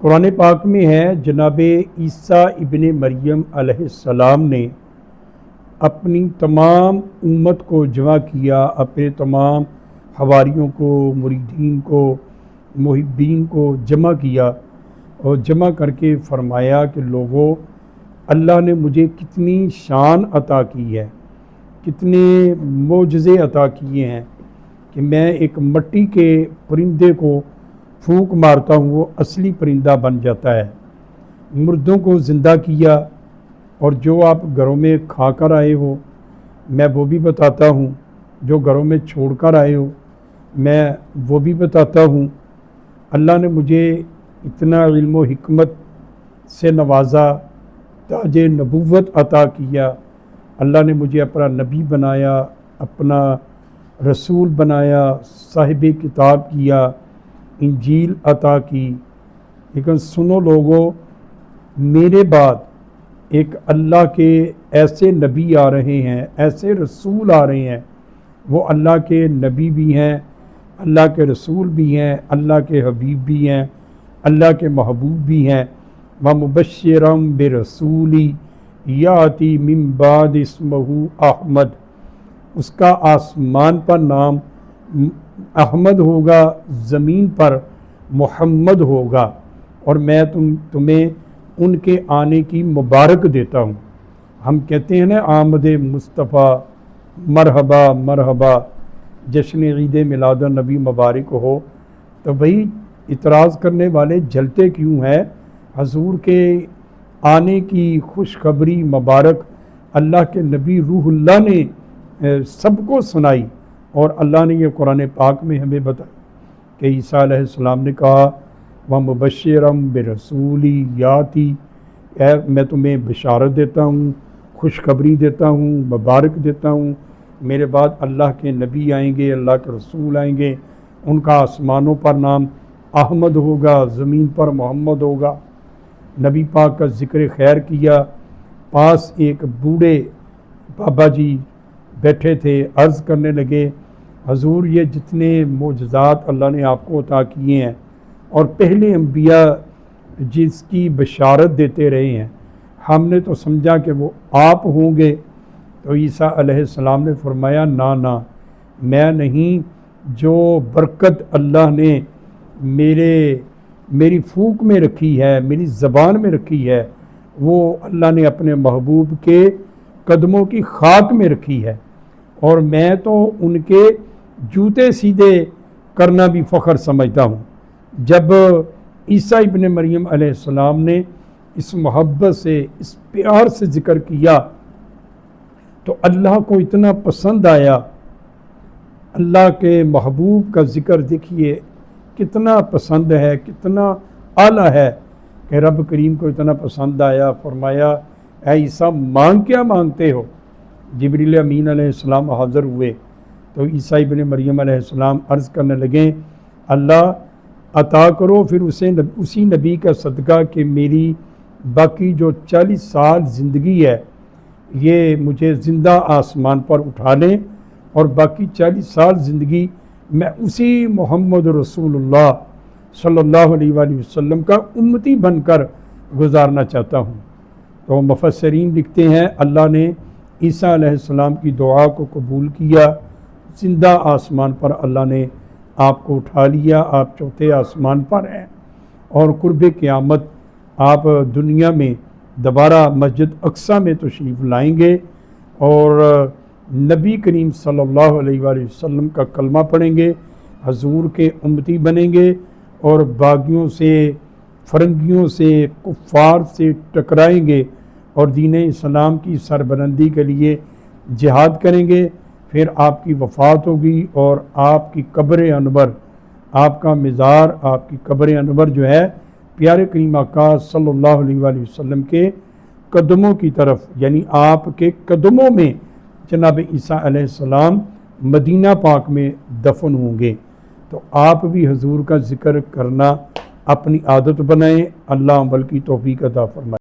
قرآن پاک میں ہے جناب عیسیٰ ابن مریم علیہ السلام نے اپنی تمام امت کو جمع کیا، اپنے تمام حواریوں کو، مریدین کو، محبین کو جمع کیا اور جمع کر کے فرمایا کہ لوگوں، اللہ نے مجھے کتنی شان عطا کی ہے، کتنے معجزے عطا کیے ہیں کہ میں ایک مٹی کے پرندے کو پھونک مارتا ہوں، وہ اصلی پرندہ بن جاتا ہے، مردوں کو زندہ کیا، اور جو آپ گھروں میں کھا کر آئے ہو میں وہ بھی بتاتا ہوں، جو گھروں میں چھوڑ کر آئے ہو میں وہ بھی بتاتا ہوں۔ اللہ نے مجھے اتنا علم و حکمت سے نوازا، تاج نبوت عطا کیا، اللہ نے مجھے اپنا نبی بنایا، اپنا رسول بنایا، صاحب کتاب کیا، انجیل عطا کی۔ لیکن سنو لوگوں، میرے بعد ایک اللہ کے ایسے نبی آ رہے ہیں، ایسے رسول آ رہے ہیں، وہ اللہ کے نبی بھی ہیں، اللہ کے رسول بھی ہیں، اللہ کے حبیب بھی ہیں، اللہ کے محبوب بھی ہیں۔ وَمُبَشِّرًا بِرَسُولٍ یَأْتِی مِن بَعْدِہ اسْمُہُ احمد، اس کا آسمان پر نام احمد ہوگا، زمین پر محمد ہوگا، اور میں تمہیں ان کے آنے کی مبارک دیتا ہوں۔ ہم کہتے ہیں نا آمد مصطفیٰ مرحبا مرحبا، جشن عید میلاد النبی مبارک ہو، تو وہی اعتراض کرنے والے جلتے کیوں ہیں؟ حضور کے آنے کی خوشخبری مبارک اللہ کے نبی روح اللہ نے سب کو سنائی، اور اللہ نے یہ قرآن پاک میں ہمیں بتایا کہ عیسیٰ علیہ السلام نے کہا وَمُبَشِّرًا بِرَسُولٍ یَأْتِی، میں تمہیں بشارت دیتا ہوں، خوشخبری دیتا ہوں، مبارک دیتا ہوں، میرے بعد اللہ کے نبی آئیں گے، اللہ کے رسول آئیں گے، ان کا آسمانوں پر نام احمد ہوگا، زمین پر محمد ہوگا۔ نبی پاک کا ذکر خیر کیا، پاس ایک بوڑھے بابا جی بیٹھے تھے، عرض کرنے لگے حضور یہ جتنے معجزات اللہ نے آپ کو عطا کیے ہیں اور پہلے انبیاء جس کی بشارت دیتے رہے ہیں، ہم نے تو سمجھا کہ وہ آپ ہوں گے۔ تو عیسیٰ علیہ السلام نے فرمایا نہ میں نہیں، جو برکت اللہ نے میری پھونک میں رکھی ہے، میری زبان میں رکھی ہے، وہ اللہ نے اپنے محبوب کے قدموں کی خاک میں رکھی ہے، اور میں تو ان کے جوتے سیدھے کرنا بھی فخر سمجھتا ہوں۔ جب عیسیٰ ابن مریم علیہ السلام نے اس محبت سے، اس پیار سے ذکر کیا تو اللہ کو اتنا پسند آیا۔ اللہ کے محبوب کا ذکر دیکھیے کتنا پسند ہے، کتنا اعلیٰ ہے کہ رب کریم کو اتنا پسند آیا، فرمایا اے عیسیٰ مانگ کیا مانگتے ہو؟ جبریل امین علیہ السلام حاضر ہوئے تو عیسیٰ ابن مریم علیہ السلام عرض کرنے لگیں اللہ عطا کرو پھر اسی نبی کا صدقہ کہ میری باقی جو 40 سال زندگی ہے یہ مجھے زندہ آسمان پر اٹھا لیں، اور باقی 40 سال زندگی میں اسی محمد رسول اللہ صلی اللہ علیہ وآلہ وسلم کا امتی بن کر گزارنا چاہتا ہوں۔ تو مفسرین لکھتے ہیں اللہ نے عیسیٰ علیہ السلام کی دعا کو قبول کیا، زندہ آسمان پر اللہ نے آپ کو اٹھا لیا، آپ چوتھے آسمان پر ہیں، اور قرب قیامت آپ دنیا میں دوبارہ مسجد اقصیٰ میں تشریف لائیں گے، اور نبی کریم صلی اللہ علیہ وآلہ وسلم کا کلمہ پڑھیں گے، حضور کے امتی بنیں گے، اور باغیوں سے، فرنگیوں سے، کفار سے ٹکرائیں گے، اور دین اسلام کی سربلندی کے لیے جہاد کریں گے۔ پھر آپ کی وفات ہوگی، اور آپ کی قبر انور، آپ کا مزار، آپ کی قبر انور جو ہے پیارے کریم آقا صلی اللہ علیہ وآلہ وسلم کے قدموں کی طرف، یعنی آپ کے قدموں میں جناب عیسیٰ علیہ السلام مدینہ پاک میں دفن ہوں گے۔ تو آپ بھی حضور کا ذکر کرنا اپنی عادت بنائیں، اللہ عمل کی توفیق عطا فرمائے۔